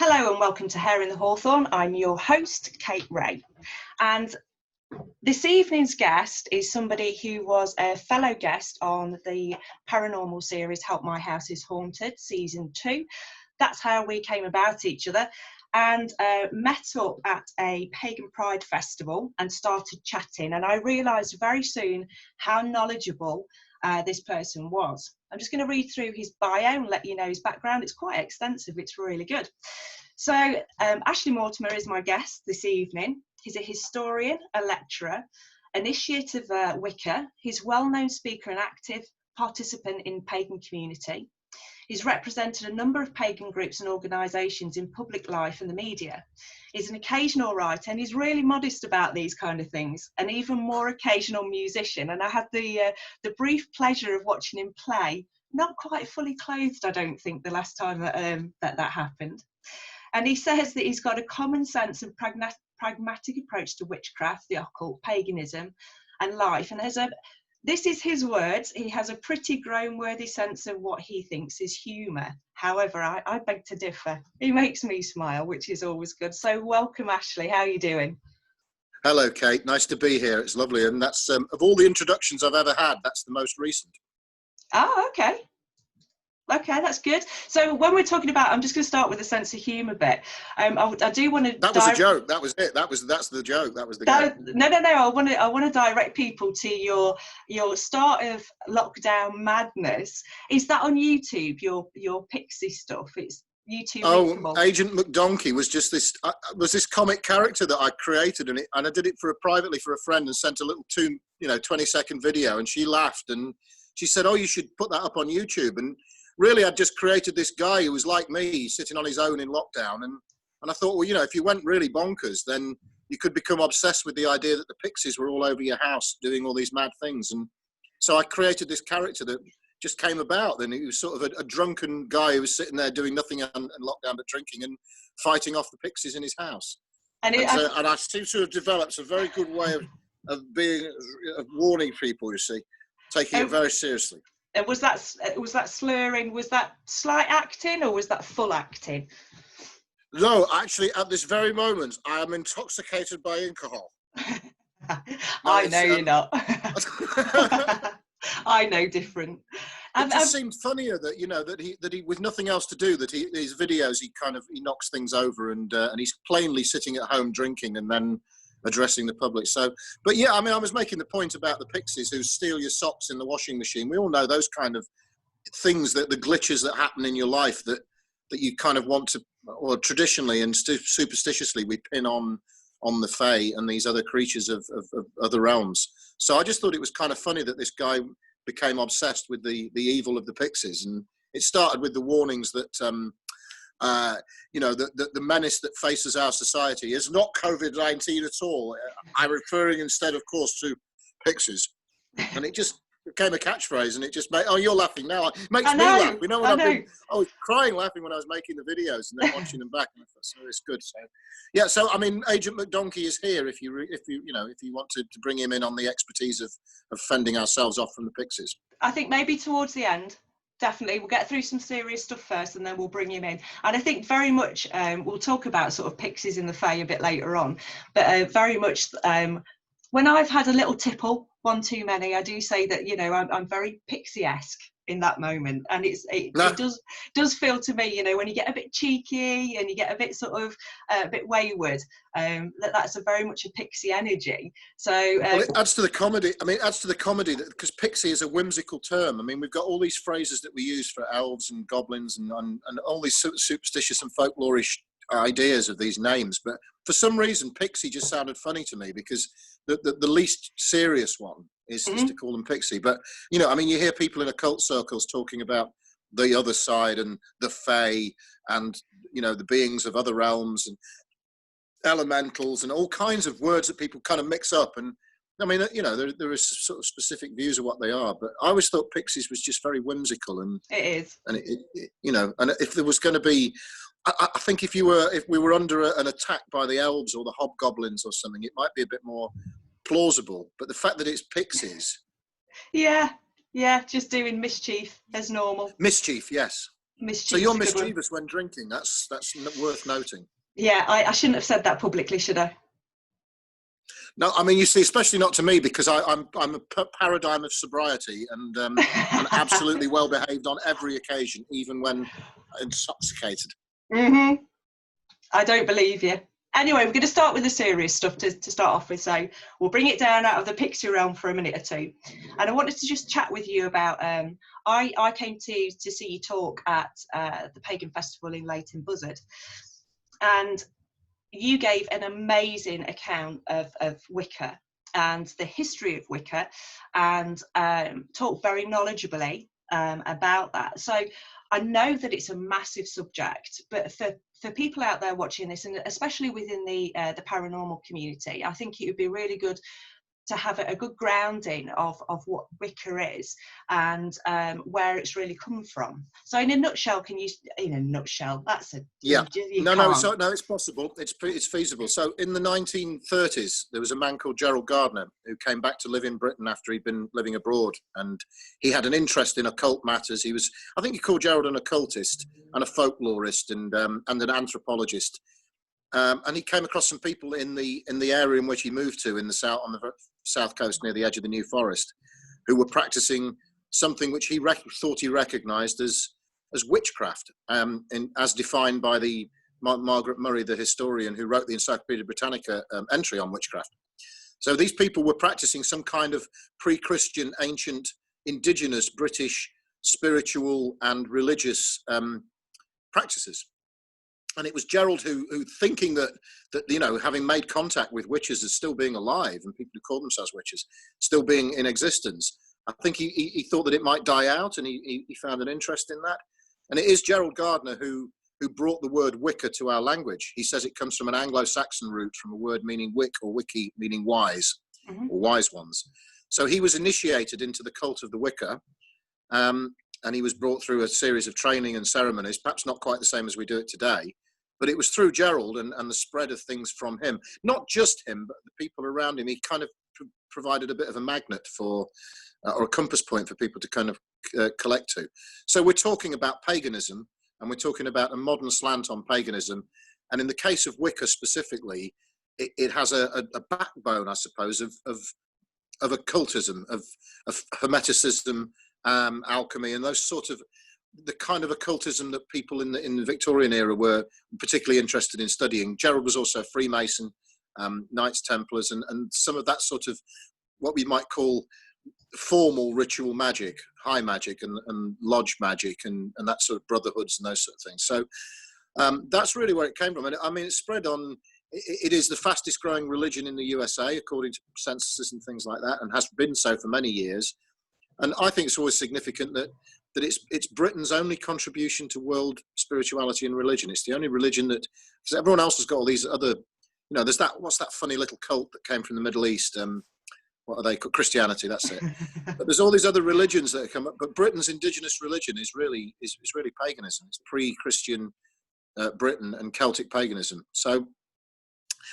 Hello and welcome to Hair in the Hawthorn. I'm your host, Kate Ray. And this evening's guest is somebody who was a fellow guest on the paranormal series Help My House is Haunted, season 2. That's how we came about each other, and met up at a pagan pride festival and started chatting. And I realised very soon how knowledgeable this person was. I'm just going to read through his bio and let you know his background. It's quite extensive, it's really good. So Ashley Mortimer is my guest this evening. He's a historian, a lecturer, initiate of Wicker. He's a well-known speaker and active participant in pagan community. He's represented a number of pagan groups and organisations in public life and the media. He's an occasional writer, and he's really modest about these kind of things, and even more occasional musician. And I had the brief pleasure of watching him play, not quite fully clothed, I don't think, the last time that happened. And he says that he's got a common sense and pragmatic approach to witchcraft, the occult, paganism, and life. And this is his words, he has a pretty grown-worthy sense of what he thinks is humour. However, I beg to differ. He makes me smile, which is always good. So welcome, Ashley. How are you doing? Hello, Kate. Nice to be here. It's lovely. And that's, of all the introductions I've ever had, that's the most recent. Oh, okay. Okay, that's good. So when we're talking about, I'm just going to start with a sense of humour bit. I do want to. That was a joke. That was it. That's the joke. That was the game. No. I want to direct people to your start of lockdown madness. Is that on YouTube? Your Pixie stuff. It's YouTube. Oh, Agent McDonkey was just this. Was this comic character that I created, and I did it privately for a friend, and sent a little 20-second video, and she laughed and she said, "Oh, you should put that up on YouTube." And really, I'd just created this guy who was like me, sitting on his own in lockdown. And I thought, well, if you went really bonkers, then you could become obsessed with the idea that the Pixies were all over your house doing all these mad things. And so I created this character that just came about. Then he was sort of a drunken guy who was sitting there doing nothing in lockdown but drinking and fighting off the Pixies in his house. And I seem to have developed a very good way of warning people, you see, taking it very seriously. Was that slurring, was that slight acting or was that full acting? No, actually, at this very moment, I am intoxicated by alcohol. I know you're not. I know different. It just seemed funnier that that he with nothing else to do, that his videos he knocks things over and he's plainly sitting at home drinking and then addressing the public. So, but yeah, I was making the point about the Pixies who steal your socks in the washing machine. We all know those kind of things, that the glitches that happen in your life that you kind of want to, or traditionally and superstitiously we pin on the Fae and these other creatures of other realms. So I just thought it was kind of funny that this guy became obsessed with the evil of the Pixies, and it started with the warnings that the menace that faces our society is not COVID-19 at all. I'm referring instead, of course, to Pixies. And it just became a catchphrase, and it just made, oh, you're laughing now. It makes me laugh. You know what I was crying laughing when I was making the videos and then watching them back. And I thought, so it's good. So, yeah, so, Agent McDonkey is here if you want to bring him in on the expertise of fending ourselves off from the Pixies. I think maybe towards the end. Definitely, we'll get through some serious stuff first and then we'll bring him in. And I think very much, we'll talk about sort of Pixies in the Fae a bit later on, but very much when I've had a little tipple, one too many, I do say that, I'm very Pixie-esque in that moment. And it does feel to me, when you get a bit cheeky and you get a bit sort of a bit wayward, that's a very much a Pixie energy. So well, it adds to the comedy. It adds to the comedy because Pixie is a whimsical term. We've got all these phrases that we use for elves and goblins and all these superstitious and folklorish ideas of these names. But for some reason, Pixie just sounded funny to me because the least serious one is to call them Pixie. But, you hear people in occult circles talking about the other side and the Fae and, the beings of other realms and elementals and all kinds of words that people kind of mix up. And there is sort of specific views of what they are, but I always thought Pixies was just very whimsical. And it is. And and if there was going to be, I think if we were under an attack by the elves or the hobgoblins or something, it might be a bit more plausible. But the fact that it's Pixies. Yeah, just doing mischief as normal. Mischief, yes. So you're mischievous when drinking. That's worth noting. Yeah, I shouldn't have said that publicly, should I? No, I mean, you see, especially not to me, because I'm a paradigm of sobriety, and I'm absolutely well behaved on every occasion, even when intoxicated. Mm-hmm. I don't believe you. Anyway, we're going to start with the serious stuff to start off with. So we'll bring it down out of the pixie realm for a minute or two. And I wanted to just chat with you about, I came to see you talk at the Pagan Festival in Leighton Buzzard. And you gave an amazing account of Wicker and the history of Wicker, and talked very knowledgeably about that. So I know that it's a massive subject, but for people out there watching this, and especially within the paranormal community, I think it would be really good to have a good grounding of what Wicker is and where it's really come from. So in a nutshell, that's a... Yeah. No, it's possible. It's feasible. So in the 1930s, there was a man called Gerald Gardner who came back to live in Britain after he'd been living abroad, and he had an interest in occult matters. I think he called Gerald an occultist and a folklorist and an anthropologist. And he came across some people in the area in which he moved to, on the south coast near the edge of the New Forest, who were practicing something which he thought he recognised as witchcraft, as defined by the Margaret Murray, the historian who wrote the Encyclopaedia Britannica entry on witchcraft. So these people were practicing some kind of pre-Christian, ancient, indigenous British spiritual and religious practices. And it was Gerald who thinking that having made contact with witches as still being alive, and people who call themselves witches still being in existence, I think he thought that it might die out, and he found an interest in that. And it is Gerald Gardner who brought the word Wicca to our language. He says it comes from an Anglo-Saxon root, from a word meaning wick or wiki, meaning wise, or wise ones. So he was initiated into the cult of the Wicca, and he was brought through a series of training and ceremonies, perhaps not quite the same as we do it today, but it was through Gerald and the spread of things from him. Not just him, but the people around him. He kind of provided a bit of a magnet for, or a compass point for people to kind of collect to. So we're talking about paganism, and we're talking about a modern slant on paganism. And in the case of Wicca specifically, it has a backbone, I suppose, of occultism, of hermeticism, alchemy, and those sort of the kind of occultism that people in the Victorian era were particularly interested in studying. Gerald was also a Freemason, Knights Templars, and some of that sort of what we might call formal ritual magic, high magic, and lodge magic, and that sort of brotherhoods and those sort of things. So that's really where it came from. And I mean, it's spread on. It is the fastest growing religion in the USA, according to censuses and things like that, and has been so for many years. And I think it's always significant that it's Britain's only contribution to world spirituality and religion. It's the only religion that, because everyone else has got all these other, there's what's that funny little cult that came from the Middle East? What are they called? Christianity, that's it. But there's all these other religions that have come up. But Britain's indigenous religion is really paganism. It's pre-Christian Britain and Celtic paganism. So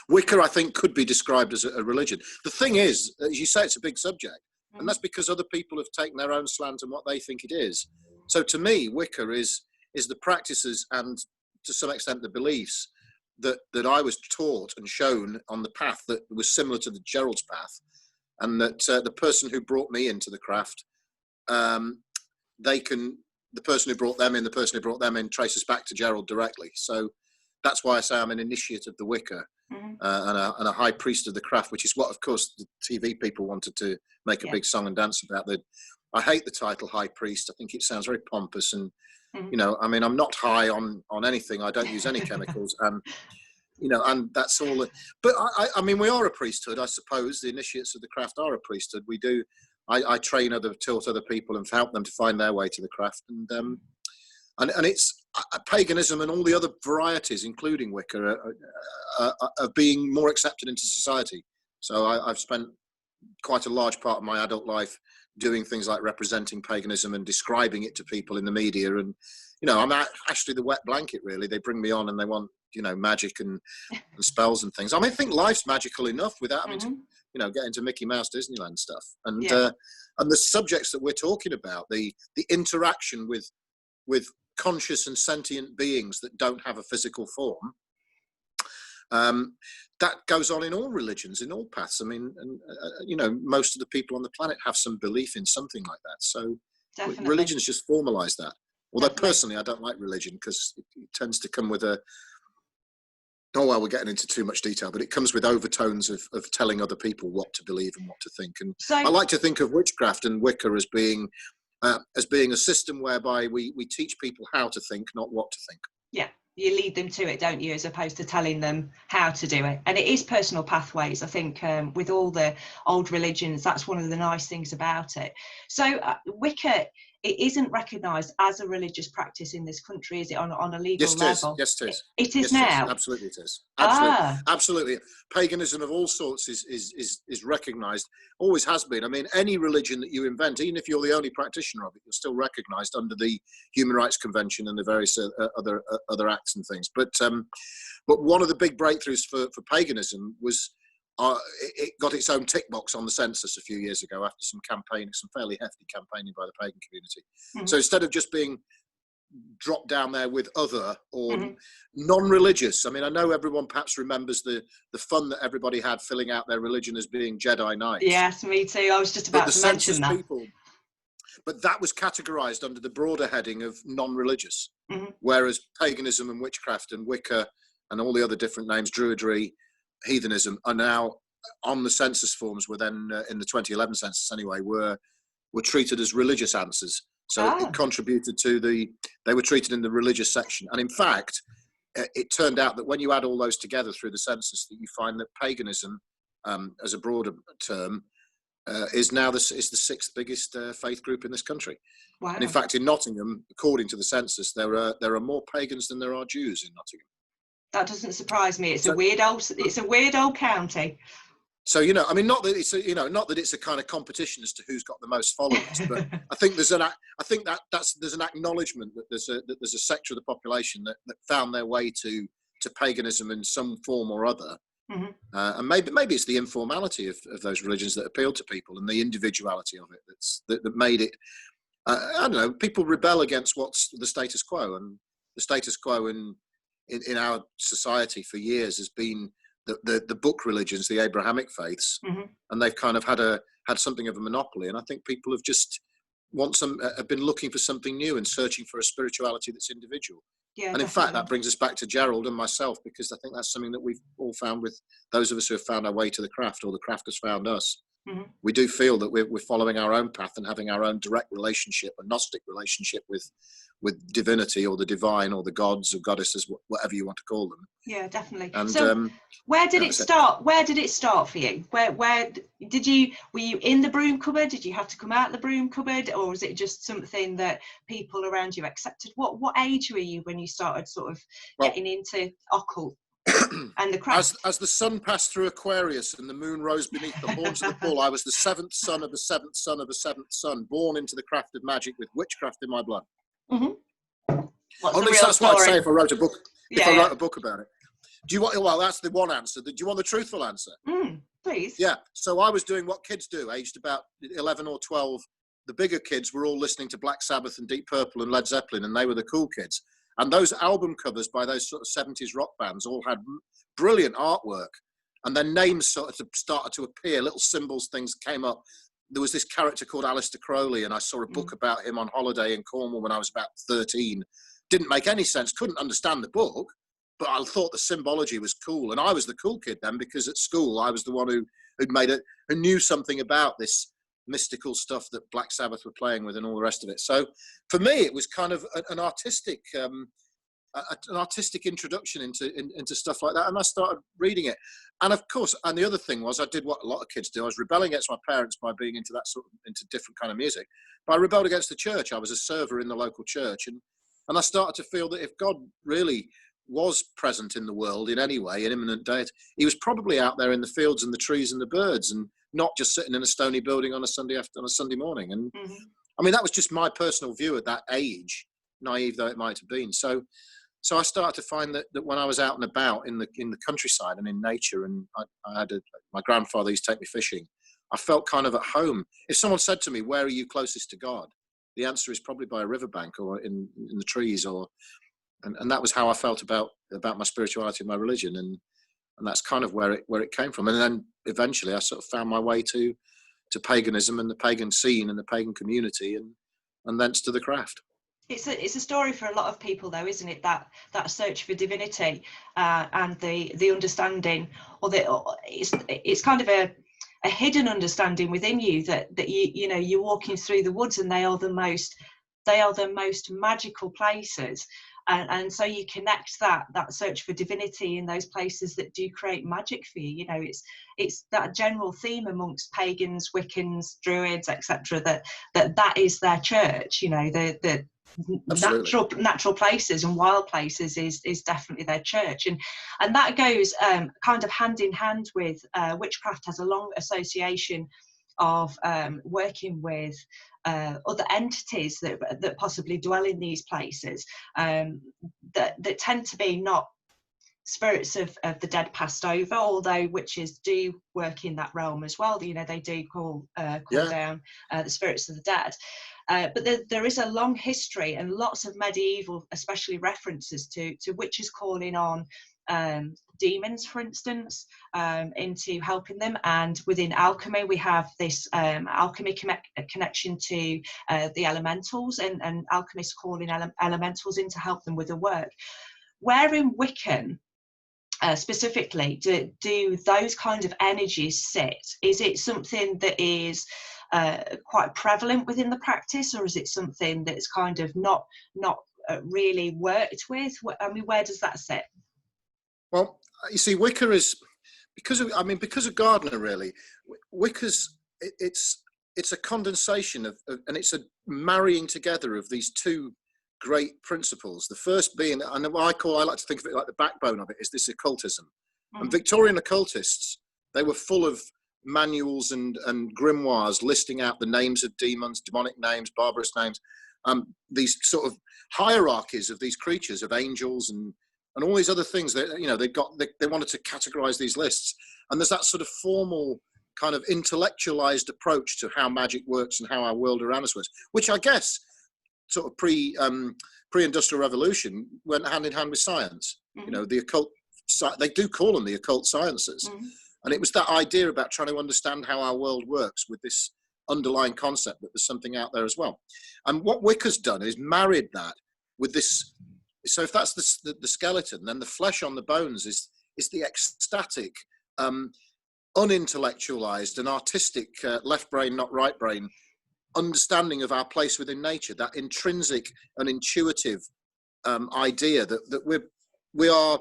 Wicca, I think, could be described as a religion. The thing is, as you say, it's a big subject. And that's because other people have taken their own slant on what they think it is. So to me, Wicca is the practices and to some extent the beliefs that I was taught and shown on the path that was similar to the Gerald's path, and that the person who brought me into the craft, the person who brought them in traces back to Gerald directly. So that's why I say I'm an initiate of the Wicca. And a high priest of the craft, which is what, of course, the TV people wanted to make a big song and dance about. I hate the title high priest. I think it sounds very pompous, and I mean, I'm not high on anything. I don't use any chemicals, and and that's all. But I mean, we are a priesthood, I suppose. The initiates of the craft are a priesthood. We do. I train taught other people and help them to find their way to the craft, and it's paganism and all the other varieties, including Wicca, are being more accepted into society. So I've spent quite a large part of my adult life doing things like representing paganism and describing it to people in the media. And, I'm actually the wet blanket, really. They bring me on and they want, magic and spells and things. I mean, I think life's magical enough without having to, get into Mickey Mouse Disneyland stuff. And the subjects that we're talking about, the interaction with conscious and sentient beings that don't have a physical form. That goes on in all religions, in all paths. I mean, and, you know, most of the people on the planet have some belief in something like that. So Definitely. religions just formalise that. Although Definitely. personally, I don't like religion because it tends to come with a, oh, well, we're getting into too much detail, but it comes with overtones of telling other people what to believe and what to think. And So, I like to think of witchcraft and Wicker as being a system whereby we teach people how to think, not what to think. yeah, you lead them to it, don't you, as opposed to telling them how to do it. And it is personal pathways. I think with all the old religions, that's one of the nice things about it. So Wicca, it isn't recognised as a religious practice in this country, is it, on a legal level? Yes, it is. It is Yes, now. it is. Absolutely, it is. Ah. Absolutely. Paganism of all sorts is recognised. Always has been. I mean, any religion that you invent, even if you're the only practitioner of it, you're still recognised under the Human Rights Convention and the various other acts and things. But one of the big breakthroughs for paganism was it got its own tick box on the census a few years ago after some campaigning, some fairly hefty campaigning by the pagan community. Mm-hmm. So instead of just being dropped down there with other or mm-hmm. non-religious, I mean, I know everyone perhaps remembers the fun that everybody had filling out their religion as being Jedi Knights. Yes, me too. I was just about to mention that. People, but that was categorized under the broader heading of non-religious, mm-hmm. whereas paganism and witchcraft and Wicca and all the other different names, Druidry, heathenism, are now on the census forms, were then in the 2011 census anyway, were treated as religious answers. So it contributed to they were treated in the religious section. And in fact, it turned out that when you add all those together through the census, that you find that paganism, as a broader term, is now is the sixth biggest faith group in this country. Wow. And in fact, in Nottingham, according to the census, there are more pagans than there are Jews in Nottingham. That doesn't surprise me. It's a weird old county. So, you know, I mean, not that it's a kind of competition as to who's got the most followers, but I think there's an acknowledgement that there's a sector of the population that found their way to paganism in some form or other. Mm-hmm. And maybe it's the informality of those religions that appealed to people and the individuality of it that made it. I don't know. People rebel against what's the status quo, and the status quo in our society for years has been the book religions, the Abrahamic faiths, mm-hmm. and they've kind of had something of a monopoly. And I think people have just have been looking for something new and searching for a spirituality that's individual. Yeah, and in fact, that brings us back to Gerald and myself, because I think that's something that we've all found with those of us who have found our way to the craft, or the craft has found us. Mm-hmm. We do feel that we're following our own path and having our own direct relationship, a Gnostic relationship with divinity, or the divine, or the gods or goddesses, whatever you want to call them. Yeah, definitely. And so where did it start? Where did it start for you? Where were you in the broom cupboard? Did you have to come out the broom cupboard, or was it just something that people around you accepted? What age were you when you started sort of getting into occult and the craft? As the sun passed through Aquarius and the moon rose beneath the horns of the bull, I was the seventh son of the seventh son of the seventh son, born into the craft of magic with witchcraft in my blood. Mm-hmm. At least that's what I'd say if I wrote a book. If I wrote a book about it. Do you want? Well, that's the one answer. Do you want the truthful answer? Please. Yeah. So I was doing what kids do, aged about 11 or 12. The bigger kids were all listening to Black Sabbath and Deep Purple and Led Zeppelin, and they were the cool kids. And those album covers by those sort of 70s rock bands all had brilliant artwork, and their names sort of started to appear. Little symbols, things came up. There was this character called Aleister Crowley, and I saw a book about him on holiday in Cornwall when I was about 13. Didn't make any sense, couldn't understand the book, but I thought the symbology was cool. And I was the cool kid then, because at school I was the one who knew something about this mystical stuff that Black Sabbath were playing with and all the rest of it. So for me, it was kind of an artistic introduction into stuff like that, and I started reading it. And of course, and the other thing was, I did what a lot of kids do. I was rebelling against my parents by being into different kind of music, but I rebelled against the church. I was a server in the local church, and I started to feel that if God really was present in the world in any way, an immanent deity, he was probably out there in the fields and the trees and the birds, and not just sitting in a stony building on a Sunday morning. And I mean, that was just my personal view at that age, naive though it might have been. So I started to find that when I was out and about in the countryside and in nature, and I had my grandfather used to take me fishing, I felt kind of at home. If someone said to me, "Where are you closest to God?" the answer is probably by a riverbank or in the trees, and that was how I felt about my spirituality and my religion, and that's kind of where it came from. And then eventually I sort of found my way to paganism and the pagan scene and the pagan community, and thence to the craft. It's a story for a lot of people, though, isn't it? That search for divinity and the understanding, or it's kind of a hidden understanding within you that you're walking through the woods, and they are the most magical places. And so you connect that search for divinity in those places that do create magic for you. It's that general theme amongst pagans, Wiccans, Druids, etc. That is their church. The natural places and wild places is definitely their church, and that goes kind of hand in hand with witchcraft. Has a long association of working with other entities that possibly dwell in these places, that tend to be not spirits of the dead passed over, although witches do work in that realm as well. They do call down the spirits of the dead. But there is a long history and lots of medieval, especially references to witches calling on demons, for instance, into helping them. And within alchemy, we have this alchemy connection to the elementals, and alchemists calling elementals in to help them with the work. Where in Wiccan, specifically, do those kind of energies sit? Is it something that is quite prevalent within the practice, or is it something that's kind of not really worked with? I mean, where does that sit? Well, you see, Wicker is because of Gardner, really. Wicca's it's a condensation of and it's a marrying together of these two great principles. The first being, and I like to think of it like the backbone of it, is this occultism. Mm-hmm. And Victorian occultists, they were full of manuals and grimoires listing out the names of demons, demonic names, barbarous names, these sort of hierarchies of these creatures, of angels and all these other things that they wanted to categorize these lists. And there's that sort of formal kind of intellectualized approach to how magic works and how our world around us works, which I guess sort of pre-industrial revolution went hand in hand with science. Mm-hmm. The occult, they do call them the occult sciences. Mm-hmm. And it was that idea about trying to understand how our world works with this underlying concept that there's something out there as well. And what Wicca's done is married that with this. So if that's the skeleton, then the flesh on the bones is the ecstatic, unintellectualized and artistic left brain, not right brain, understanding of our place within nature, that intrinsic and intuitive idea that we're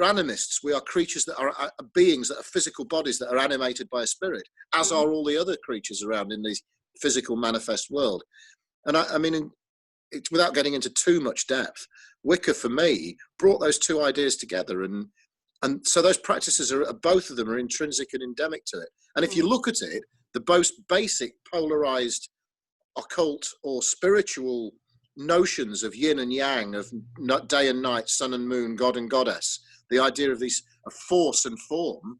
animists. We are creatures that are beings that are physical bodies that are animated by a spirit, as are all the other creatures around in this physical manifest world. And I mean, it's without getting into too much depth, Wicca for me brought those two ideas together, and so those practices are, both of them are intrinsic and endemic to it. And if you look at it, the most basic polarized occult or spiritual notions of yin and yang, of day and night, sun and moon, god and goddess, the idea of these force and form,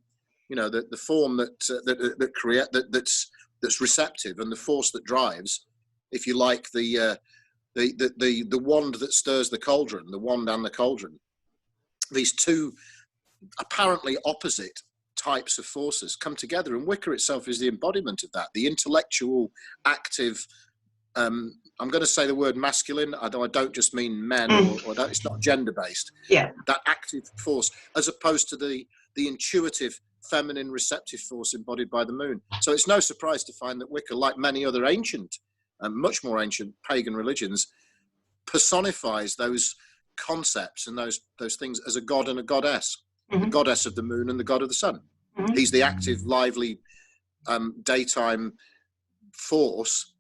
the form that's receptive, and the force that drives, if you like, the wand that stirs the cauldron, the wand and the cauldron. These two apparently opposite types of forces come together, and Wicca itself is the embodiment of that, the intellectual, active, I'm going to say the word masculine, although I don't just mean men, or that it's not gender-based. Yeah. That active force, as opposed to the intuitive, feminine, receptive force embodied by the moon. So it's no surprise to find that Wicca, like many other ancient, much more ancient pagan religions, personifies those concepts and those things as a god and a goddess. Mm-hmm. The goddess of the moon and the god of the sun. Mm-hmm. He's the active, lively, daytime force,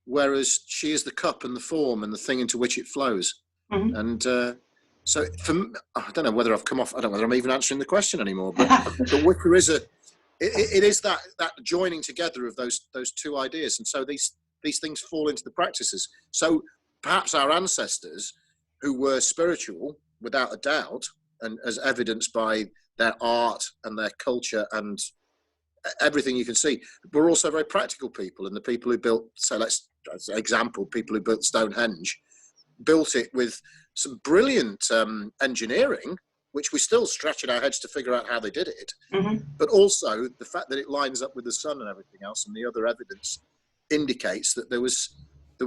whereas she is the cup and the form and the thing into which it flows. Mm-hmm. And so I don't know whether I've come off, I don't know whether I'm even answering the question anymore, but Wicca is it is that joining together of those two ideas. And so these things fall into the practices. So perhaps our ancestors, who were spiritual without a doubt, and as evidenced by their art and their culture and everything you can see, were also very practical people. And the people who built, so let's as an example, people who built Stonehenge built it with some brilliant engineering, which we're still scratching our heads to figure out how they did it. But also the fact that it lines up with the sun and everything else, and the other evidence indicates that there was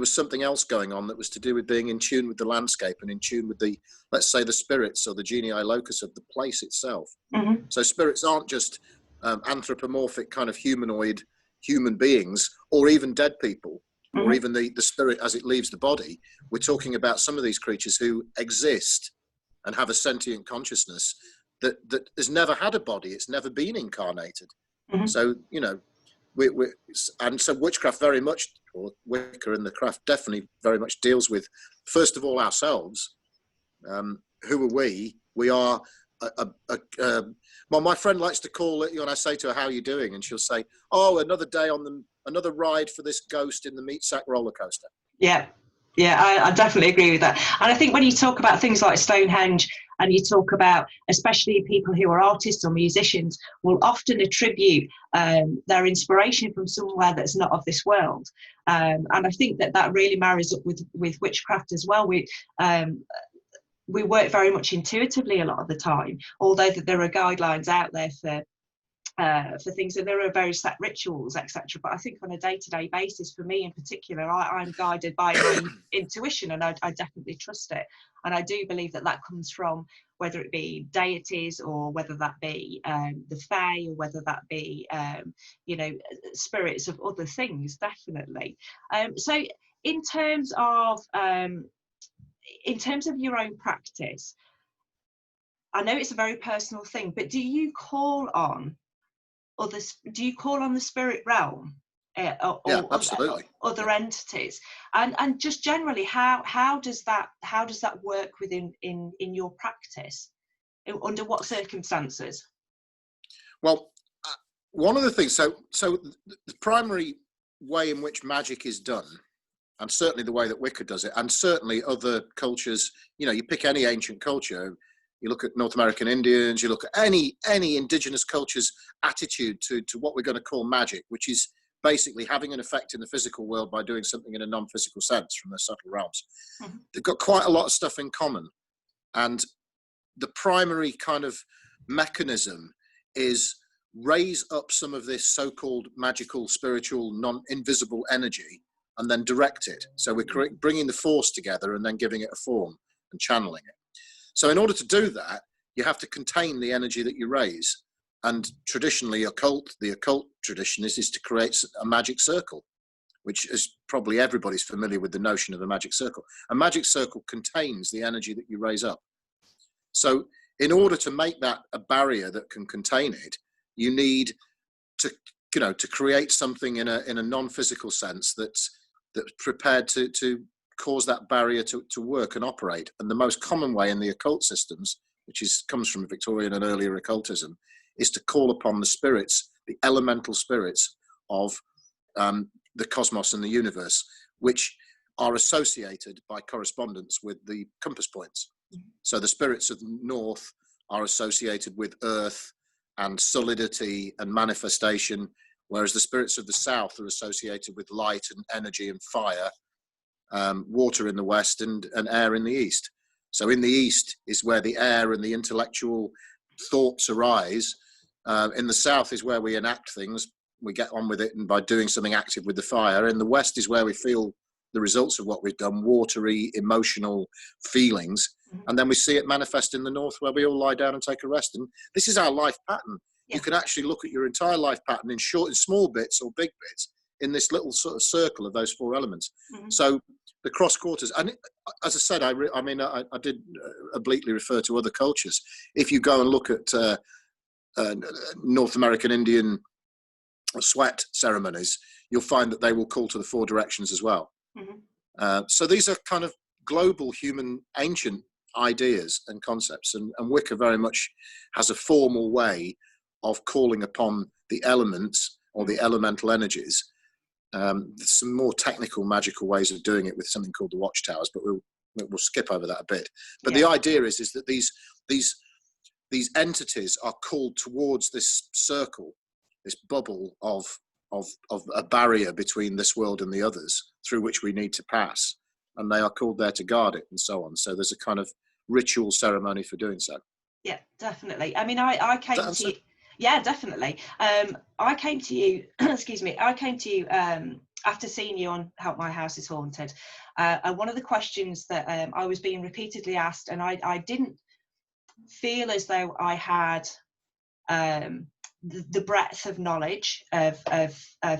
something else going on that was to do with being in tune with the landscape and in tune with the, let's say, the spirits or the genii locus of the place itself. So spirits aren't just anthropomorphic kind of humanoid human beings, or even dead people, or even the spirit as it leaves the body. We're talking about some of these creatures who exist and have a sentient consciousness that has never had a body. It's never been incarnated. So, you know, and so witchcraft very much, or Wicker and the craft definitely very much deals with, first of all, ourselves. Who are we? We are well, my friend likes to call it, when I say to her, how are you doing? And she'll say, oh, another day on another ride for this ghost in the meat sack roller coaster. Yeah, I definitely agree with that. And I think when you talk about things like Stonehenge, and you talk about, especially people who are artists or musicians, will often attribute their inspiration from somewhere that's not of this world. And I think that really marries up with witchcraft as well. We work very much intuitively a lot of the time, although there are guidelines out there for things, and there are very set rituals, etc. But I think on a day-to-day basis, for me in particular, I'm guided by my intuition, and I definitely trust it. And I do believe that comes from, whether it be deities, or whether that be the fae, or whether that be you know, spirits of other things, definitely. So in terms of your own practice, I know it's a very personal thing, but do you call on the spirit realm, or absolutely, other entities, and just generally, how does that work within in your practice? Under what circumstances? Well, one of the things, so the primary way in which magic is done, and certainly the way that Wicker does it, and certainly other cultures, you know, you pick any ancient culture, you look at North American Indians, you look at any indigenous culture's attitude to what we're going to call magic, which is basically having an effect in the physical world by doing something in a non-physical sense from the subtle realms. They've got quite a lot of stuff in common. And the primary kind of mechanism is raise up some of this so-called magical, spiritual, non-invisible energy, and then direct it. So we're bringing the force together and then giving it a form and channeling it. So in order to do that, you have to contain the energy that you raise. And traditionally, the occult tradition is to create a magic circle, which is probably everybody's familiar with the notion of a magic circle. A magic circle contains the energy that you raise up. So in order to make that a barrier that can contain it, you need to create something in a non-physical sense that's prepared to cause that barrier to work and operate. And the most common way in the occult systems, which comes from Victorian and earlier occultism, is to call upon the spirits, the elemental spirits of the cosmos and the universe, which are associated by correspondence with the compass points. So the spirits of the north are associated with earth and solidity and manifestation, whereas the spirits of the south are associated with light and energy and fire, water in the west and air in the east. So in the east is where the air and the intellectual thoughts arise. In the south is where we enact things, we get on with it, and by doing something active with the fire. In the west is where we feel the results of what we've done, watery, emotional feelings. And then we see it manifest in the north, where we all lie down and take a rest. And this is our life pattern. Yeah. You can actually look at your entire life pattern in small bits or big bits in this little sort of circle of those four elements. So the cross quarters, and as I said, I did obliquely refer to other cultures. If you go and look at North American Indian sweat ceremonies, you'll find that they will call to the four directions as well. So these are kind of global human ancient ideas and concepts, and Wicker very much has a formal way of calling upon the elements or the elemental energies. There's some more technical magical ways of doing it with something called the watchtowers, but we'll skip over that a bit. But the idea is that these entities are called towards this circle, this bubble of a barrier between this world and the others through which we need to pass, and they are called there to guard it and so on. So there's a kind of ritual ceremony for doing so. Yeah, definitely. I mean, I came to you. Yeah, definitely. I came to you, excuse me, I came to you after seeing you on Help My House is Haunted. And one of the questions that I was being repeatedly asked, and I didn't feel as though I had the breadth of knowledge of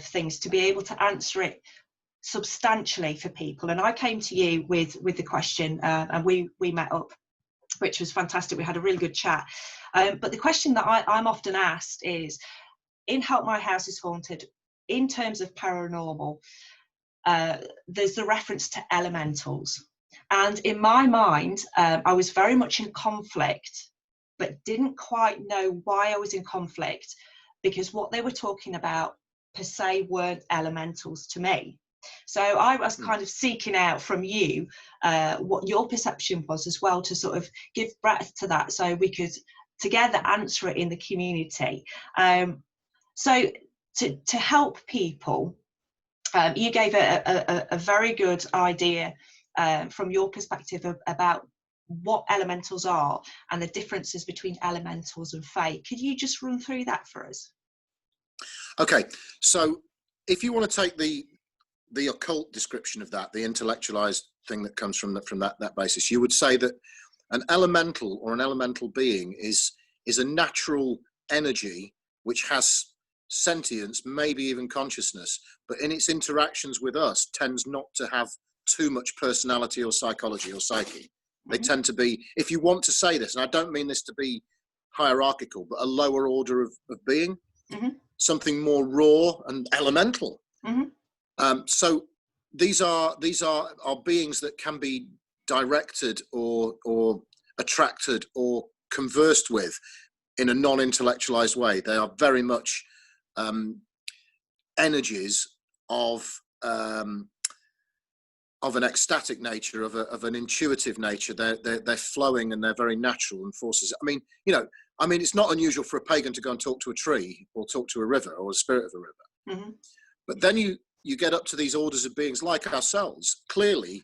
things to be able to answer it substantially for people. And I came to you with the question, and we met up, which was fantastic. We had a really good chat. But the question that I'm often asked is, in Help My House is Haunted, in terms of paranormal, there's the reference to elementals. And in my mind, I was very much in conflict, but didn't quite know why I was in conflict, because what they were talking about per se weren't elementals to me. So I was kind of seeking out from you what your perception was as well, to sort of give breadth to that, so we could together answer it in the community. So to help people, you gave a very good idea from your perspective about what elementals are and the differences between elementals and fae. Could you just run through that for us? Okay, so if you want to take the occult description of that, the intellectualized thing that comes from that basis, you would say that an elemental or an elemental being is a natural energy which has sentience, maybe even consciousness, but in its interactions with us tends not to have too much personality or psychology or psyche. They tend to be, if you want to say this, and I don't mean this to be hierarchical, but a lower order of being, something more raw and elemental. So these are beings that can be directed or attracted or conversed with in a non-intellectualized way. They are very much energies of an ecstatic nature, of an intuitive nature. They're flowing and they're very natural and forces. I mean, it's not unusual for a pagan to go and talk to a tree or talk to a river or a spirit of a river. But then you get up to these orders of beings like ourselves. Clearly,